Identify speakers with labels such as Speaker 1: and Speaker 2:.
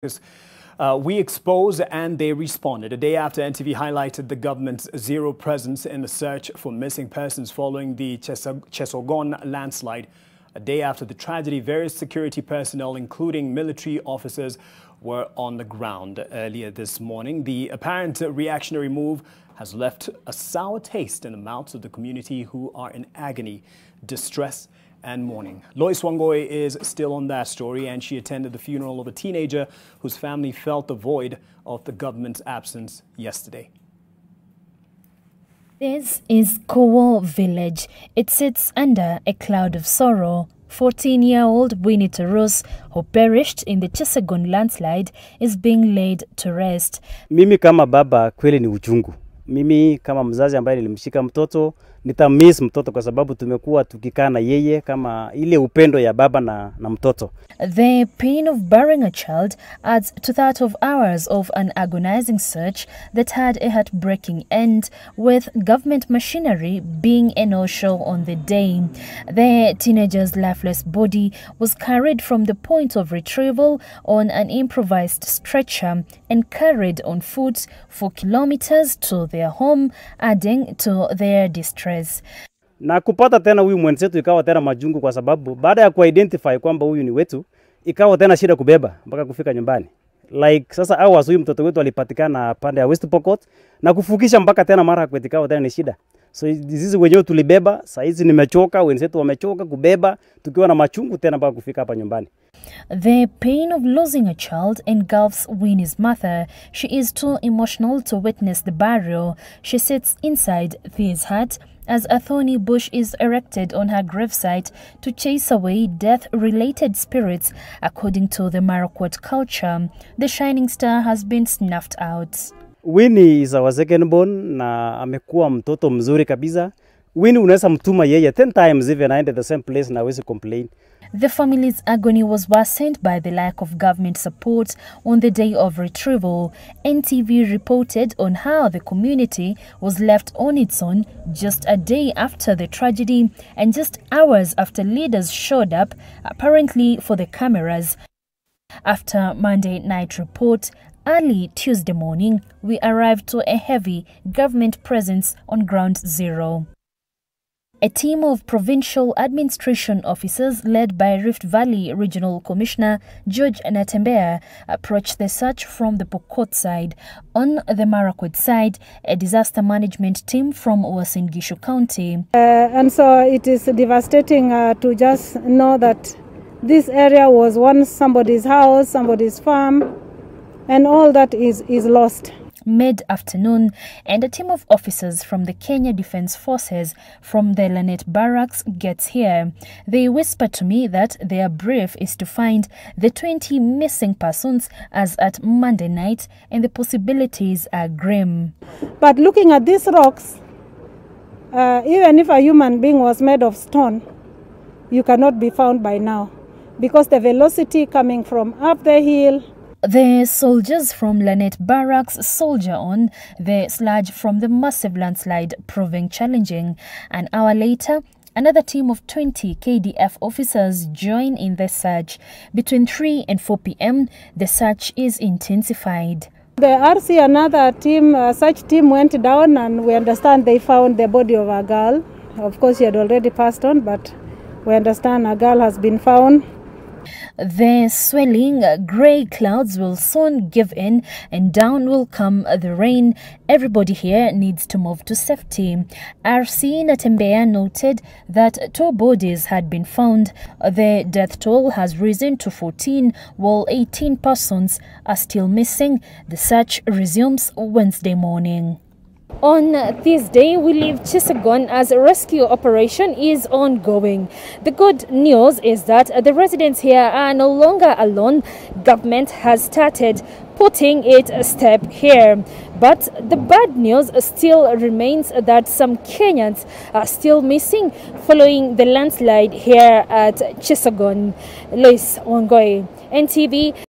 Speaker 1: We exposed and they responded. A day after NTV highlighted the government's zero presence in the search for missing persons following the Chesegon landslide. A day after the tragedy, various security personnel, including military officers, were on the ground earlier this morning. The apparent reactionary move has left a sour taste in the mouths of the community who are in agony, distress and mourning. Lois Wangoi is still on that story, and she attended the funeral of a teenager whose family felt the void of the government's absence yesterday.
Speaker 2: This is Kowo village. It sits under a cloud of sorrow. 14-year-old Winnie Torus, who perished in the Chesegon landslide, is being laid to rest.
Speaker 3: Mimi kama baba kweli ni uchungu. Mimi kama mzazi ambaye nilimshika mtoto, nitamiss mtoto kwa sababu tumekuwa tukikaa na yeye kama ile upendo ya baba na mtoto.
Speaker 2: The pain of burying a child adds to that of hours of an agonizing search that had a heartbreaking end, with government machinery being a no-show on the day. The teenager's lifeless body was carried from the point of retrieval on an improvised stretcher and carried on foot for kilometers to their home, adding to their distress.
Speaker 3: Na kupata tena huyu mwenzetu ikawa tena majungu, kwa sababu baada ya kuidentify kwamba huyu ni wetu, ikawa tena shida kubeba mpaka kufika nyumbani. Like sasa hours huyu mtoto wetu alipatikana pande ya West Pokot na kufukisha mpaka tena mara kwetu ikawa tena ni shida. So hizi wenyewe tulibeba, saa hizi nimechoka, wenzetu wamechoka kubeba, tukiwa na machungu tena mpaka kufika hapa nyumbani.
Speaker 2: The pain of losing a child engulfs Winnie's mother. She is too emotional to witness the burial. She sits inside this hut as a thorny bush is erected on her gravesite to chase away death-related spirits. According to the Marakwet culture, the shining star has been snuffed out.
Speaker 3: Winnie is our second born na amekuwa mtoto mzuri kabisa. Winnie unaweza mtuma yeye 10 times even aende the same place na hawezi complain.
Speaker 2: The family's agony was worsened by the lack of government support on the day of retrieval. NTV reported on how the community was left on its own just a day after the tragedy and just hours after leaders showed up, apparently for the cameras. After Monday night report, early Tuesday morning, we arrived to a heavy government presence on Ground Zero. A team of provincial administration officers led by Rift Valley Regional Commissioner George Natembea approached the search from the Pokot side. On the Marakwet side, a disaster management team from Uasin Gishu County.
Speaker 4: And so it is devastating to just know that this area was once somebody's house, somebody's farm, and all that is lost.
Speaker 2: Mid-afternoon, and a team of officers from the Kenya Defence Forces from the Lanet Barracks gets here. They whisper to me that their brief is to find the 20 missing persons as at Monday night, and the possibilities are grim.
Speaker 4: But looking at these rocks, even if a human being was made of stone, you cannot be found by now, because the velocity coming from up the hill.
Speaker 2: The soldiers from Lanet Barracks soldier on, the sludge from the massive landslide proving challenging. An hour later, another team of 20 KDF officers join in the search. Between 3 and 4 p.m., the search is intensified.
Speaker 4: The RC, another team, search team went down, and we understand they found the body of a girl. Of course, she had already passed on, but we understand a girl has been found.
Speaker 2: The swelling grey clouds will soon give in, and down will come the rain. Everybody here needs to move to safety. RC Natembea noted that 2 bodies had been found. The death toll has risen to 14, while 18 persons are still missing. The search resumes Wednesday morning. On this day, we leave Chesegon as a rescue operation is ongoing. The good news is that the residents here are no longer alone. Government has started putting it a step here. But the bad news still remains that some Kenyans are still missing following the landslide here at Chesegon. Lois Wangoi, NTV.